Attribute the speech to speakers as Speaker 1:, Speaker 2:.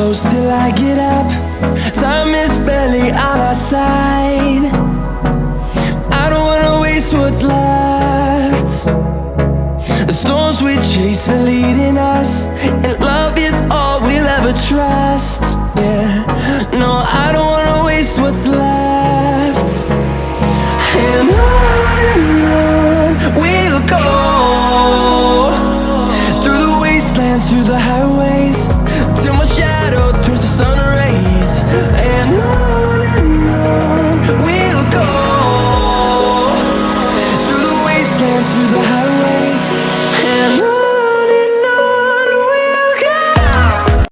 Speaker 1: close till I get up. Time is barely on our side. I don't wanna waste what's left. The storms we chase are leading us, and love is all we'll ever trust. Yeah, no, I don't wanna waste what's left. And on we'll go, through the wastelands, through the highways, till my shadow turns to sun rays. And on we'll go, through the wastelands, through the highways.